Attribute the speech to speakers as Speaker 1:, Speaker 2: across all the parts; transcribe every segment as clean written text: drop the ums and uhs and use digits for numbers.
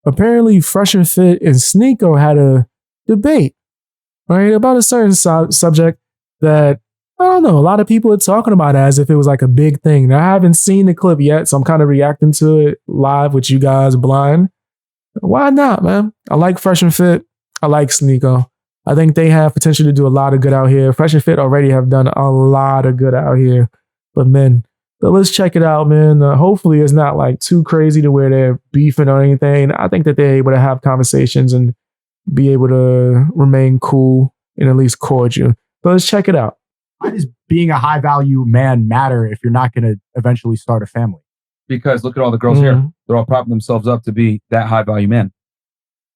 Speaker 1: apparently Fresh and Fit and SNEAKO had a debate, right, about a certain subject that, I don't know, a lot of people are talking about it as if it was like a big thing. Now, I haven't seen the clip yet, so I'm kind of reacting to it live with you guys blind. Why not, man? I like Fresh and Fit. I like SNEAKO. I think they have potential to do a lot of good out here. Fresh and Fit already have done a lot of good out here for men. So let's check it out, man. Hopefully it's not like too crazy to where they're beefing or anything. I think that they're able to have conversations and be able to remain cool and at least cordial. So let's check it out.
Speaker 2: Why does being a high value man matter if you're not going to eventually start a family?
Speaker 3: Because look at all the girls here. They're all propping themselves up to be that high value man.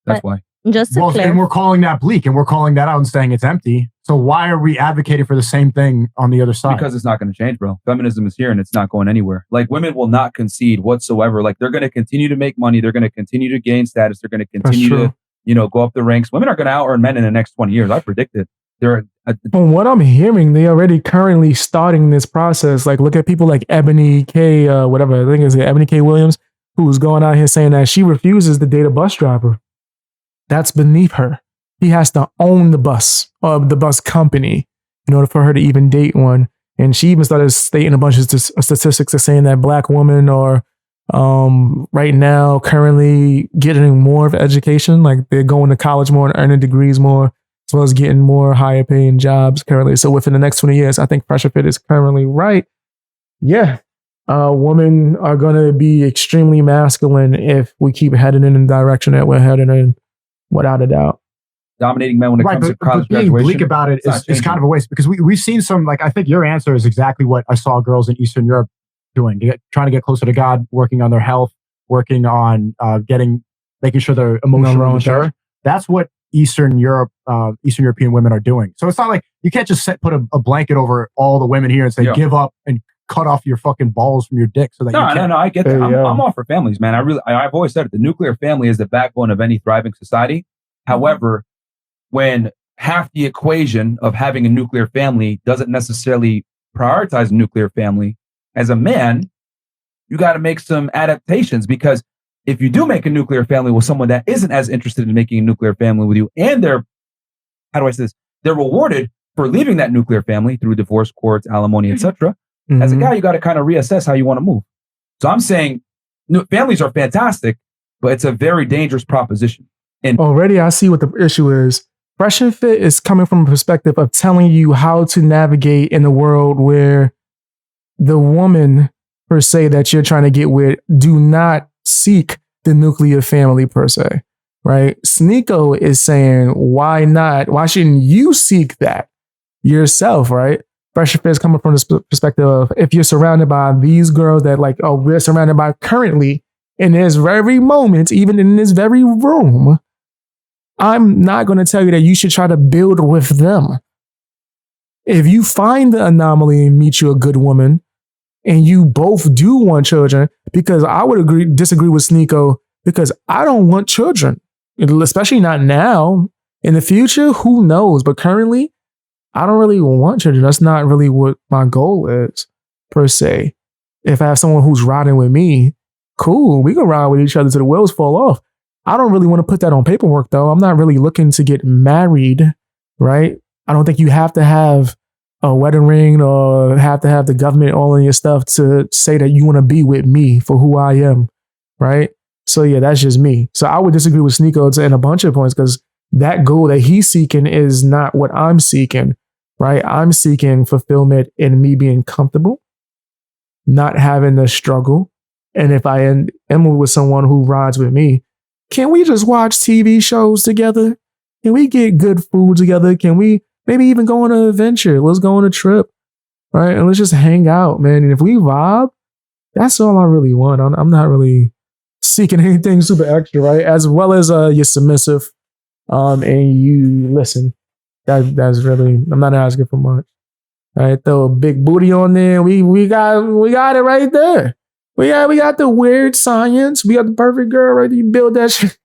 Speaker 3: That's why.
Speaker 4: Just to
Speaker 2: and we're calling that bleak and we're calling that out and saying it's empty. So why are we advocating for the same thing on the other side?
Speaker 3: Because it's not going to change, bro. Feminism is here and it's not going anywhere. Like, women will not concede whatsoever. Like, they're going to continue to make money. They're going to continue to gain status. They're going to continue to, go up the ranks. Women are going to out earn men in the next 20 years. I predict it.
Speaker 1: From what I'm hearing, they already currently starting this process. Like, look at people like Ebony K, whatever, I think it's Ebony K. Williams, who's going out here saying that she refuses to date a bus driver. That's beneath her. He has to own the bus or the bus company in order for her to even date one. And she even started stating a bunch of statistics of saying that Black women are right now currently getting more of education. Like, they're going to college more and earning degrees more, as well as getting more higher paying jobs currently. So within the next 20 years, I think Fresh Fit is currently right. Yeah. Women are going to be extremely masculine if we keep heading in the direction that we're heading in, without a doubt.
Speaker 3: Dominating men when it comes to college
Speaker 2: being
Speaker 3: graduation.
Speaker 2: Bleak about it is kind of a waste, because we've seen some, like, I think your answer is exactly what I saw girls in Eastern Europe doing, trying to get closer to God, working on their health, working on making sure they're emotionally mature. That's what Eastern European women are doing. So it's not like you can't just put a blanket over all the women here and say, give up and cut off your fucking balls from your dick. So that
Speaker 3: No, I get that. I'm all for families, man. I've always said it. The nuclear family is the backbone of any thriving society. However, when half the equation of having a nuclear family doesn't necessarily prioritize a nuclear family, as a man, you got to make some adaptations, because if you do make a nuclear family with someone that isn't as interested in making a nuclear family with you, and they're rewarded for leaving that nuclear family through divorce courts, alimony, etc. As a guy, you got to kind of reassess how you want to move. So I'm saying families are fantastic, but it's a very dangerous proposition. And
Speaker 1: already I see what the issue is. Fresh and Fit is coming from a perspective of telling you how to navigate in a world where the woman, per se, that you're trying to get with do not seek the nuclear family, per se, right? SNEAKO is saying, why not? Why shouldn't you seek that yourself, right? Fresh and Fit is coming from this perspective of, if you're surrounded by these girls that we're surrounded by currently in this very moment, even in this very room, I'm not going to tell you that you should try to build with them. If you find the anomaly and meet you a good woman, and you both do want children, because I would disagree with SNEAKO, because I don't want children, especially not now. In the future, who knows? But currently, I don't really want children. That's not really what my goal is, per se. If I have someone who's riding with me, cool, we can ride with each other till the wheels fall off. I don't really want to put that on paperwork, though. I'm not really looking to get married, right? I don't think you have to have a wedding ring or have to have the government all in your stuff to say that you want to be with me for who I am, right? So yeah, that's just me. So I would disagree with SNEAKO in a bunch of points, because that goal that he's seeking is not what I'm seeking, right? I'm seeking fulfillment in me being comfortable, not having to struggle. And if I am with someone who rides with me, can we just watch TV shows together? Can we get good food together? Can we maybe even go on an adventure? Let's go on a trip, right? And let's just hang out, man. And if we vibe, that's all I really want. I'm not really seeking anything super extra, right? As well as you're submissive, and you listen. That's really, I'm not asking for much. All right, throw a big booty on there. We got it right there. We got the weird science. We got the perfect girl right there. You build that shit.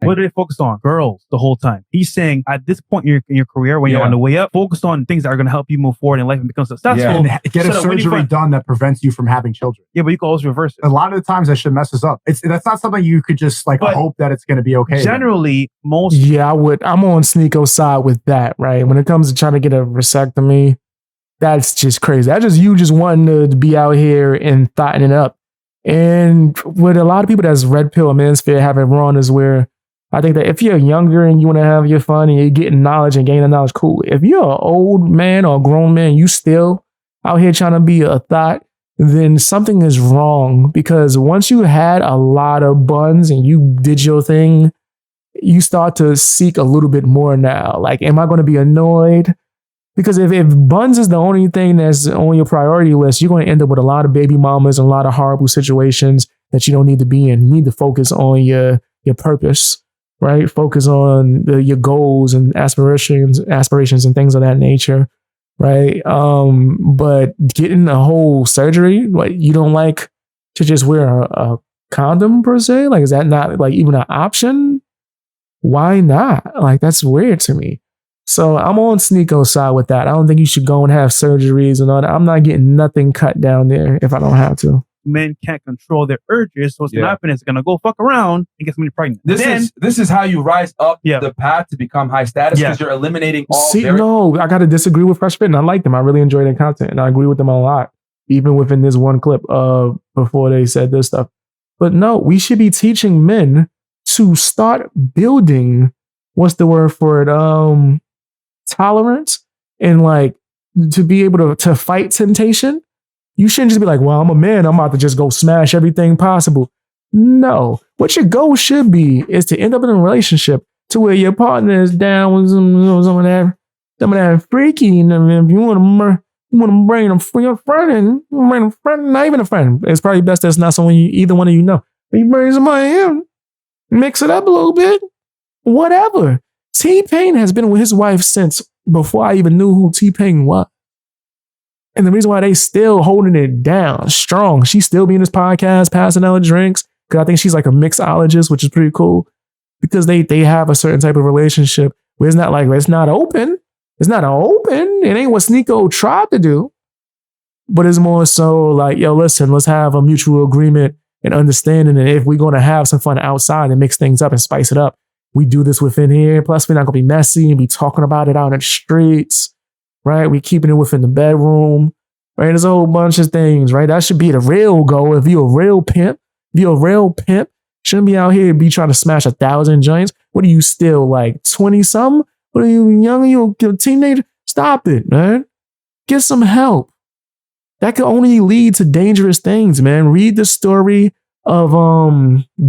Speaker 4: What do they focus on? Girls the whole time. He's saying at this point in your career, when you're on the way up, focus on things that are going to help you move forward in life and become successful.
Speaker 2: And get a surgery done that prevents you from having children.
Speaker 4: Yeah, but you can always reverse it.
Speaker 2: A lot of the times that shit messes up. That's not something you could just like hope that it's going to be okay.
Speaker 4: Generally, most...
Speaker 1: Yeah, I'm on SNEAKO's side with that, right? When it comes to trying to get a vasectomy, that's just crazy. That's just you just wanting to be out here and thotting it up. And what a lot of people that's red pill manosphere have it wrong is where I think that if you're younger and you want to have your fun and you're getting knowledge and gaining knowledge, cool. If you're an old man or a grown man, you still out here trying to be a thought, then something is wrong. Because once you had a lot of buns and you did your thing, you start to seek a little bit more now. Like, am I going to be annoyed? Because if buns is the only thing that's on your priority list, you're going to end up with a lot of baby mamas and a lot of horrible situations that you don't need to be in. You need to focus on your purpose, right? Focus on your goals and aspirations and things of that nature, right? But getting a whole surgery, like you don't like to just wear a condom per se? Like, is that not like even an option? Why not? Like, that's weird to me. So I'm on SNEAKO's side with that. I don't think you should go and have surgeries and all that. I'm not getting nothing cut down there if I don't have to.
Speaker 4: Men can't control their urges, so what's going to happen is they're going to go fuck around and get somebody pregnant.
Speaker 3: This is how you rise up the path to become high status, because you're eliminating all...
Speaker 1: No, I got to disagree with Fresh Fit, and I like them. I really enjoy their content, and I agree with them a lot, even within this one clip before they said this stuff. But no, we should be teaching men to start building, what's the word for it? Tolerance, and like to be able to fight temptation. You shouldn't just be like, well, I'm a man, I'm about to just go smash everything possible. No, what your goal should be is to end up in a relationship to where your partner is down with some of that freaky. And if you want to bring a friend, not even a friend. It's probably best that's not someone either one of you know. But you bring somebody in, mix it up a little bit, whatever. T-Pain has been with his wife since before I even knew who T-Pain was. And the reason why they still holding it down strong, she still be in this podcast, passing out drinks, because I think she's like a mixologist, which is pretty cool, because they have a certain type of relationship where it's not like, it's not open. It's not open. It ain't what SNEAKO tried to do. But it's more so like, yo, listen, let's have a mutual agreement and understanding. And if we're going to have some fun outside and mix things up and spice it up, we do this within here. Plus, we're not going to be messy and be talking about it out in the streets, right? We keeping it within the bedroom, right? There's a whole bunch of things, right? That should be the real goal. If you're a real pimp, shouldn't be out here be trying to smash 1,000 joints. What are you still like 20-something? What are you young? You a teenager? Stop it, man. Get some help. That could only lead to dangerous things, man. Read the story of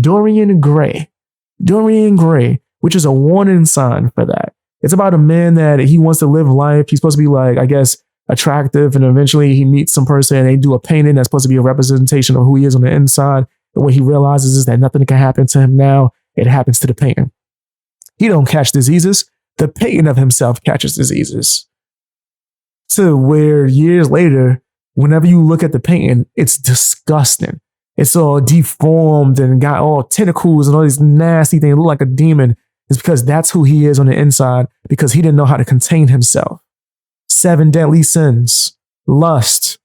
Speaker 1: Dorian Gray. Dorian Gray, which is a warning sign for that. It's about a man that he wants to live life. He's supposed to be like, I guess, attractive. And eventually he meets some person and they do a painting that's supposed to be a representation of who he is on the inside. And what he realizes is that nothing can happen to him now. It happens to the painting. He don't catch diseases. The painting of himself catches diseases. To where years later, whenever you look at the painting, it's disgusting. It's all deformed and got all tentacles and all these nasty things. It look like a demon. It's because that's who he is on the inside, because he didn't know how to contain himself. 7 deadly sins. Lust.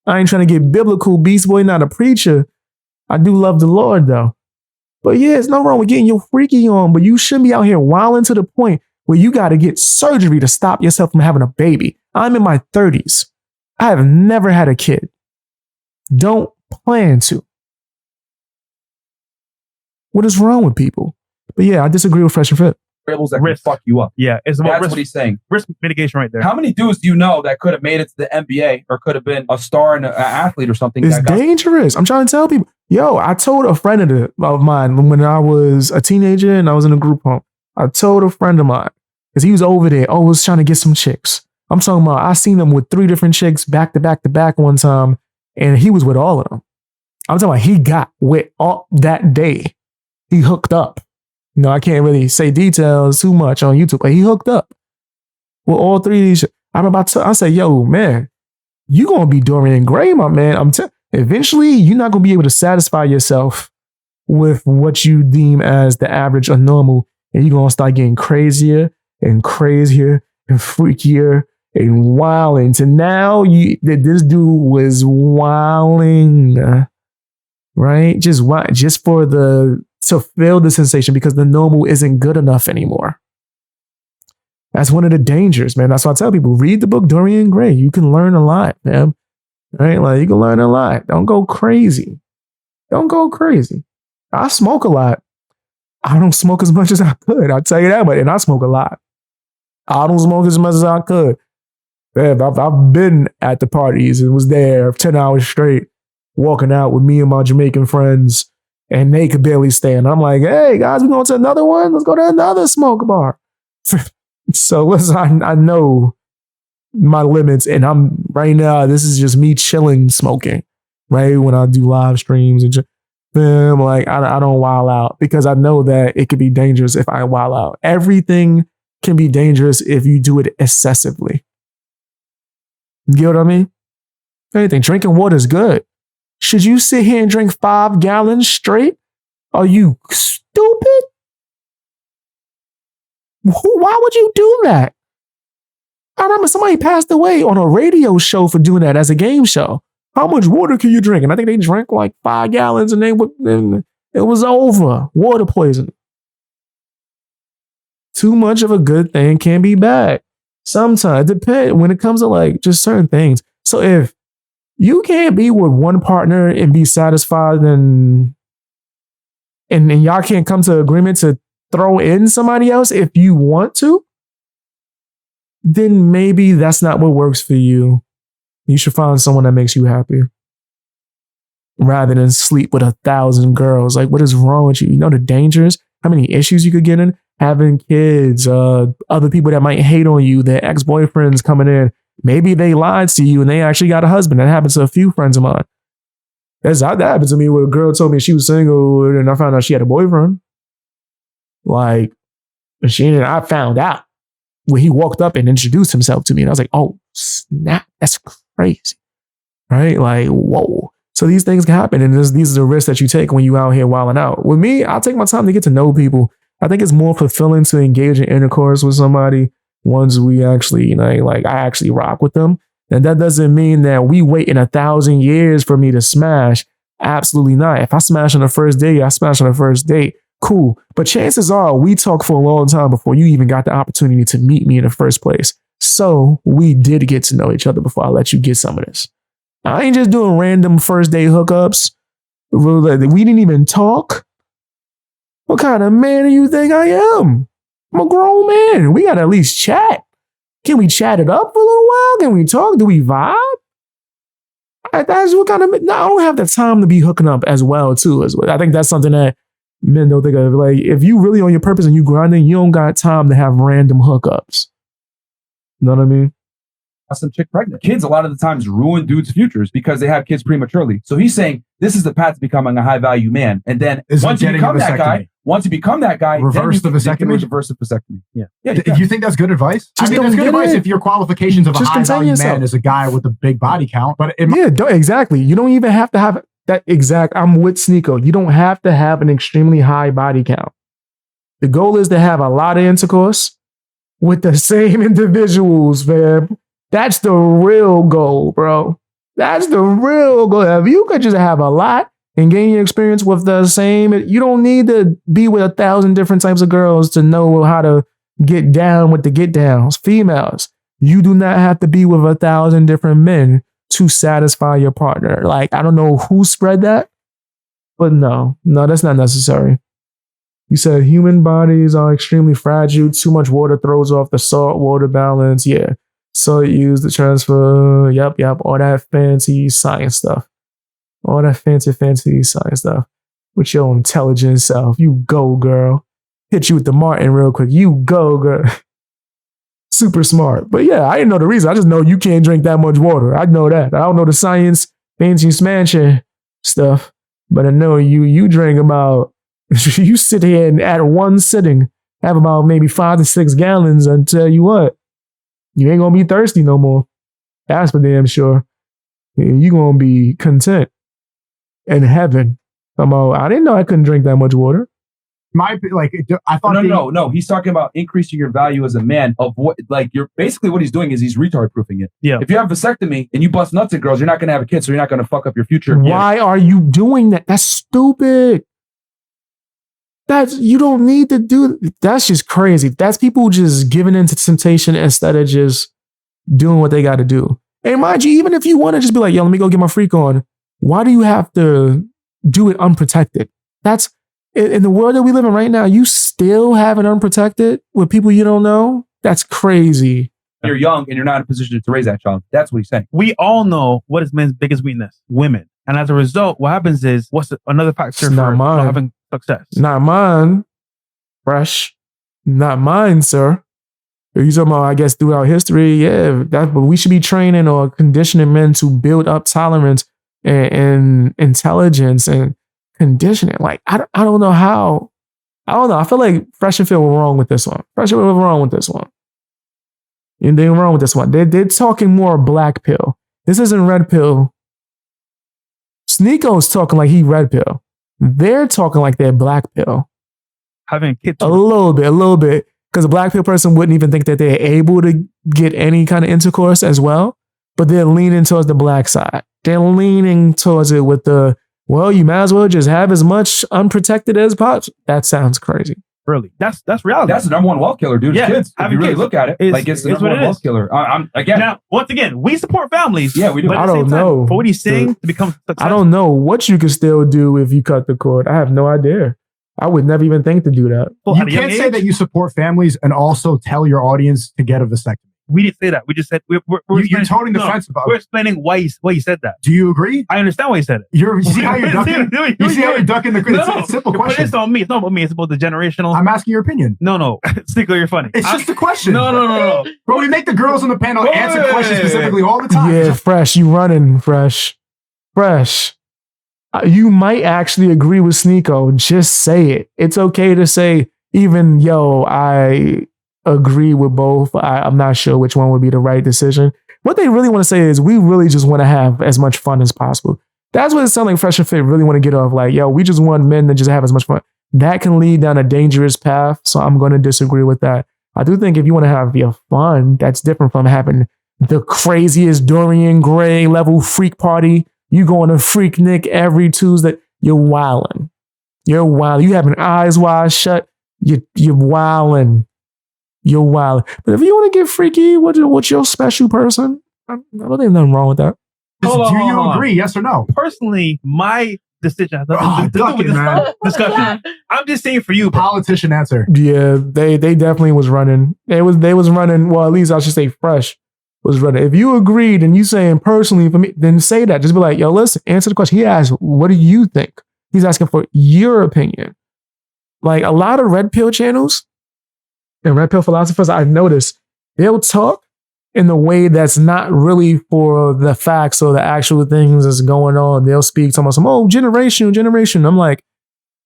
Speaker 1: I ain't trying to get biblical, Beast Boy, not a preacher. I do love the Lord, though. But yeah, it's no wrong with getting your freaky on, but you shouldn't be out here wilding to the point where you got to get surgery to stop yourself from having a baby. I'm in my 30s. I have never had a kid. Don't plan to. What is wrong with people? But yeah, I disagree with Fresh and Fit.
Speaker 3: Variables that can fuck you up.
Speaker 4: Yeah, it's about
Speaker 3: That's what he's saying.
Speaker 4: Risk mitigation right there.
Speaker 3: How many dudes do you know that could have made it to the NBA or could have been a star and an athlete or something?
Speaker 1: It's dangerous. I'm trying to tell people. Yo, I told a friend of mine when I was a teenager and I was in a group home. I told a friend of mine, because he was over there, was trying to get some chicks. I'm talking about, I seen him with 3 different chicks back to back to back one time, and he was with all of them. I'm talking about he got with all that day. He hooked up. You know, I can't really say details too much on YouTube, but he hooked up with all 3 of these. I said, yo, man, you going to be Dorian Gray, my man. Eventually, you're not going to be able to satisfy yourself with what you deem as the average or normal, and you're gonna start getting crazier and crazier and freakier and wilding. To now, this dude was wilding, right? Just to feel the sensation, because the normal isn't good enough anymore. That's one of the dangers, man. That's why I tell people, read the book Dorian Gray. You can learn a lot, man. Right? Like, you can learn a lot. Don't go crazy. Don't go crazy. I smoke a lot. I don't smoke as much as I could. I'll tell you that, and I smoke a lot. I don't smoke as much as I could. Man, I've been at the parties and was there 10 hours straight, walking out with me and my Jamaican friends, and they could barely stand. I'm like, hey, guys, we going to another one? Let's go to another smoke bar. So listen, I know my limits, and I'm right now, this is just me chilling, smoking, right? When I do live streams and just, man, like, I don't wild out, because I know that it could be dangerous if I wild out. Everything can be dangerous if you do it excessively. You get what I mean? Anything. Drinking water is good. Should you sit here and drink 5 gallons straight? Are you stupid? Why would you do that? I remember somebody passed away on a radio show for doing that as a game show. How much water can you drink? And I think they drank like 5 gallons, and it was over. Water poisoning. Too much of a good thing can be bad. Sometimes it depends when it comes to like just certain things. So if you can't be with one partner and be satisfied, and y'all can't come to agreement to throw in somebody else if you want to, then maybe that's not what works for you. You should find someone that makes you happy, rather than sleep with 1,000 girls. Like, what is wrong with you? You know the dangers, how many issues you could get in, having kids, other people that might hate on you, their ex-boyfriends coming in. Maybe they lied to you and they actually got a husband. That happened to a few friends of mine. That happened to me where a girl told me she was single, and I found out she had a boyfriend. Like, I found out when he walked up and introduced himself to me, and I was like, oh, snap, that's crazy, right? Like, whoa. So these things can happen, and these are the risks that you take when you out here wilding out. With me, I'll take my time to get to know people. I think it's more fulfilling to engage in intercourse with somebody once we actually, I actually rock with them. And that doesn't mean that we waiting 1,000 years for me to smash. Absolutely not. If I smash on the first day, I smash on the first date. Cool. But chances are we talked for a long time before you even got the opportunity to meet me in the first place. So we did get to know each other before I let you get some of this. I ain't just doing random first day hookups. We didn't even talk. What kind of man do you think I am? I'm a grown man. We gotta at least chat. Can we chat it up for a little while? Can we talk? Do we vibe? That's what kind of. No, I don't have the time to be hooking up as well, too. I think that's something that men don't think of. Like, if you really on your purpose and you grinding, you don't got time to have random hookups. You know what I mean?
Speaker 3: Some chick pregnant. Kids a lot of the times ruin dudes' futures because they have kids prematurely. So he's saying this is the path to becoming a high value man. And then once you become that guy,
Speaker 2: reverse the vasectomy.
Speaker 3: Reverse the vasectomy.
Speaker 2: Yeah. Do you think that's good advice?
Speaker 1: Just
Speaker 2: that's good advice if your qualifications of a high value man is a guy with a big body count. But
Speaker 1: exactly. You don't even have to have that exact. I'm with SNEAKO. You don't have to have an extremely high body count. The goal is to have a lot of intercourse with the same individuals, man. That's the real goal, bro. That's the real goal. If you could just have a lot and gain your experience with the same, you don't need to be with 1,000 different types of girls to know how to get down with the get downs. Females, you do not have to be with 1,000 different men to satisfy your partner. Like, I don't know who spread that, but no, that's not necessary. You said human bodies are extremely fragile. Too much water throws off the salt water balance. Yeah. So use the transfer. Yep. All that fancy science stuff. All that fancy science stuff. With your intelligent self. You go, girl. Hit you with the Martin real quick. You go, girl. Super smart. But yeah, I didn't know the reason. I just know you can't drink that much water. I know that. I don't know the science, fancy smanching stuff. But I know you drink about, you sit here and at one sitting, have about maybe 5 to 6 gallons, and tell you what, you ain't gonna be thirsty no more. That's for damn sure. You're gonna be content in heaven. I didn't know I couldn't drink that much water.
Speaker 2: I thought
Speaker 3: no. He's talking about increasing your value as a man. Of what, like, you're basically what he's doing is he's retard proofing it.
Speaker 4: Yeah.
Speaker 3: If you have vasectomy and you bust nuts at girls, you're not going to have a kid, so you're not going to fuck up your future.
Speaker 1: Why are you doing that? That's stupid. You don't need to do. That's just crazy. That's people just giving into temptation instead of just doing what they got to do. And mind you, even if you want to just be like, yo, let me go get my freak on. Why do you have to do it unprotected? That's in the world that we live in right now. You still have it unprotected with people you don't know. That's crazy.
Speaker 3: You're young and you're not in a position to raise that child. That's what he's saying.
Speaker 4: We all know what is men's biggest weakness: women. And as a result, what happens is, what's another factor for not having success?
Speaker 1: Not mine, Fresh. Not mine, sir. You talking about, I guess, throughout history, yeah. But we should be training or conditioning men to build up tolerance and intelligence and conditioning. Like, I don't know how. I don't know. I feel like Fresh and Phil were wrong with this one. Fresh and Phil were wrong with this one. And they're wrong with this one. They're talking more black pill. This isn't red pill. SNEAKO's talking like he red pill. They're talking like they're black pill.
Speaker 4: Having kids.
Speaker 1: A little bit. Because a black pill person wouldn't even think that they're able to get any kind of intercourse as well. But they're leaning towards the black side. They're leaning towards it with well, you might as well just have as much unprotected as possible. That sounds crazy.
Speaker 4: Really? That's reality.
Speaker 3: That's the number one wealth killer, dude.
Speaker 4: Yeah,
Speaker 3: Kids. If you really look at it, it's the number one wealth killer.
Speaker 4: Now, once again, we support families.
Speaker 3: Yeah, we do.
Speaker 4: But
Speaker 1: I don't know.
Speaker 4: For what he's saying to become successful.
Speaker 1: I don't know what you can still do if you cut the cord. I have no idea. I would never even think to do that.
Speaker 2: You can't say that you support families and also tell your audience to get a vasectomy.
Speaker 4: We didn't say that. We just said you're
Speaker 2: toning the fence about it.
Speaker 4: We're explaining why he said that.
Speaker 2: Do you agree?
Speaker 4: I understand why he said it.
Speaker 2: You see how you're ducking? You see how you're ducking the question? It's a simple question.
Speaker 4: But it's not me. It's not about me. It's about the generational.
Speaker 2: I'm asking your opinion.
Speaker 4: No. SNEAKO, you're funny.
Speaker 2: It's just a question.
Speaker 4: No.
Speaker 2: Bro, we make the girls on the panel answer questions specifically all the time.
Speaker 1: Yeah, Fresh, you running, Fresh. You might actually agree with SNEAKO. Just say it. It's okay to say, even, I agree with both. I'm not sure which one would be the right decision. What they really want to say is, we really just want to have as much fun as possible. That's what it sounds like Fresh and Fit really want to get off. Like, we just want men to just have as much fun. That can lead down a dangerous path. So I'm going to disagree with that. I do think if you want to have your fun, that's different from having the craziest Dorian Gray level freak party. You going to Freak Nick every Tuesday. You're wilding. You having eyes wide shut. You're wilding. You're wild. But if you want to get freaky, what's your special person? I don't think nothing wrong with that.
Speaker 2: Do you agree? Yes or no?
Speaker 4: Personally, my decision has nothing to do with this discussion. I'm just saying for you,
Speaker 2: politician answer.
Speaker 1: Yeah, they definitely was running. They was running. Well, at least I should say Fresh was running. If you agreed and you saying personally for me, then say that. Just be like, listen, answer the question. He asked, what do you think? He's asking for your opinion. Like a lot of red pill channels and red pill philosophers, I've noticed, they'll talk in the way that's not really for the facts or the actual things that's going on. They'll speak to some, generation. I'm like,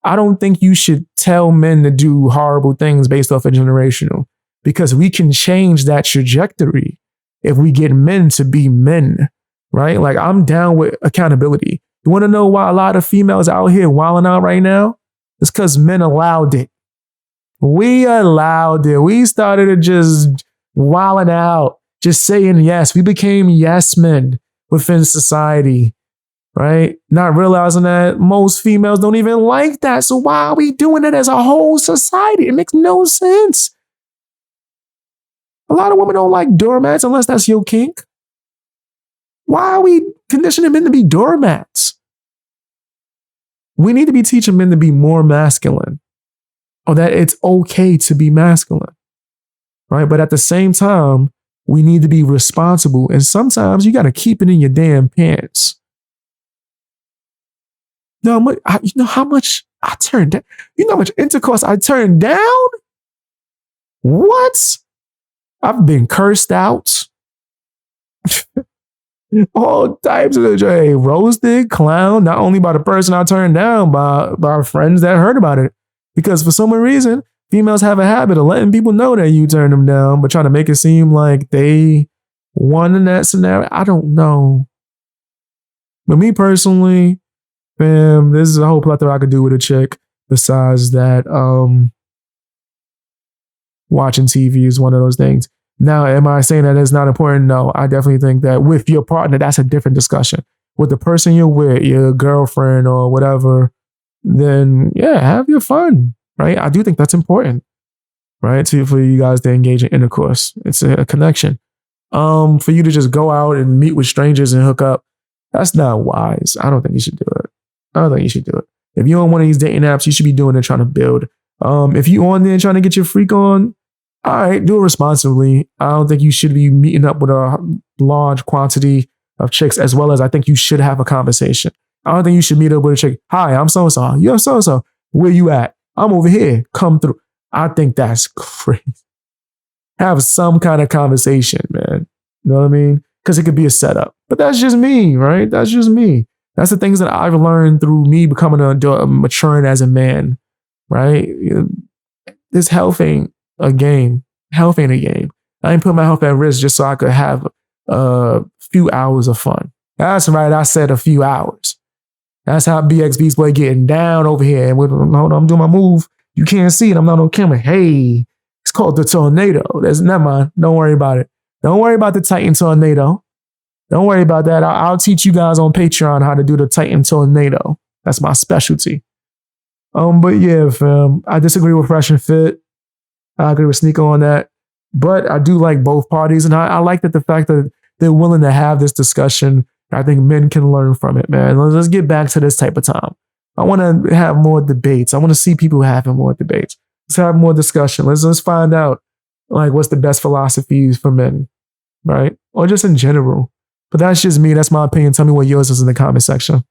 Speaker 1: I don't think you should tell men to do horrible things based off of generational, because we can change that trajectory if we get men to be men, right? Like, I'm down with accountability. You want to know why a lot of females out here wilding out right now? It's because men allowed it. We allowed it. We started to just wilding out, just saying yes. We became yes men within society, right? Not realizing that most females don't even like that. So why are we doing it as a whole society? It makes no sense. A lot of women don't like doormats unless that's your kink. Why are we conditioning men to be doormats? We need to be teaching men to be more masculine, or that it's okay to be masculine, right? But at the same time, we need to be responsible. And sometimes you got to keep it in your damn pants. You know how much I turned down? You know how much intercourse I turned down? What? I've been cursed out. All types of roasted, clown, not only by the person I turned down, by friends that heard about it. Because for some reason, females have a habit of letting people know that you turned them down, but trying to make it seem like they won in that scenario. I don't know. But me personally, Fam, this is a whole plethora I could do with a chick. Besides that, watching TV is one of those things. Now, am I saying that it's not important? No, I definitely think that with your partner, that's a different discussion. With the person you're with, your girlfriend or whatever, then yeah, have your fun, right? I do think that's important, right? For you guys to engage in intercourse. It's a connection. For you to just go out and meet with strangers and hook up, that's not wise. I don't think you should do it. If you're on one of these dating apps, you should be doing it trying to build. If you on there trying to get your freak on, all right, do it responsibly. I don't think you should be meeting up with a large quantity of chicks, as well as I think you should have a conversation. I don't think you should meet up with a chick. Hi, I'm so-and-so. You're so-and-so. Where you at? I'm over here. Come through. I think that's crazy. Have some kind of conversation, man. You know what I mean? Because it could be a setup. But that's just me, right? That's just me. That's the things that I've learned through me becoming maturing as a man, right? This health ain't a game. Health ain't a game. I ain't put my health at risk just so I could have a few hours of fun. That's right. I said a few hours. That's how BX Beast Boy getting down over here. And hold on, I'm doing my move. You can't see it. I'm not on camera. Hey, it's called the tornado. Never mind. Don't worry about it. Don't worry about the Titan tornado. Don't worry about that. I'll teach you guys on Patreon how to do the Titan tornado. That's my specialty. But yeah, fam, I disagree with Fresh and Fit. I agree with SNEAKO on that. But I do like both parties. And I like that the fact that they're willing to have this discussion. I think men can learn from it, man. Let's get back to this type of time. I want to have more debates. I want to see people having more debates. Let's have more discussion. Let's find out like what's the best philosophies for men, right? Or just in general. But that's just me. That's my opinion. Tell me what yours is in the comment section.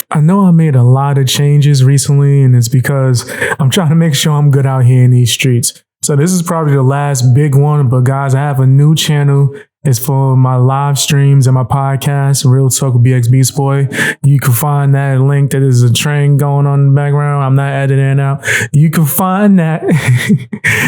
Speaker 1: I know I made a lot of changes recently, and it's because I'm trying to make sure I'm good out here in these streets. So this is probably the last big one, but guys, I have a new channel. It's for my live streams and my podcast, Real Talk with BX Beast Boy. You can find that link. That is a train going on in the background. I'm not editing it out. You can find that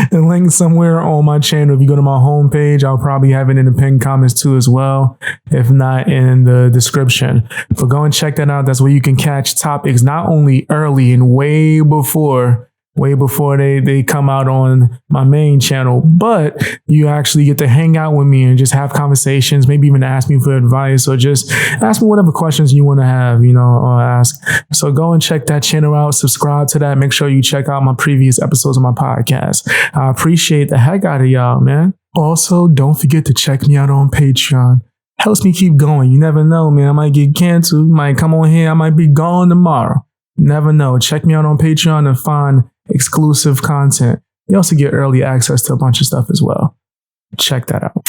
Speaker 1: the link somewhere on my channel. If you go to my homepage, I'll probably have it in the pinned comments too as well. If not, in the description. But go and check that out. That's where you can catch topics not only early and way before they come out on my main channel, but you actually get to hang out with me and just have conversations, maybe even ask me for advice or just ask me whatever questions you want to have, or ask. So go and check that channel out, subscribe to that. Make sure you check out my previous episodes of my podcast. I appreciate the heck out of y'all, man. Also, don't forget to check me out on Patreon. Helps me keep going. You never know, man. I might get canceled. Might come on here. I might be gone tomorrow. Never know. Check me out on Patreon and find exclusive content. You also get early access to a bunch of stuff as well. Check that out.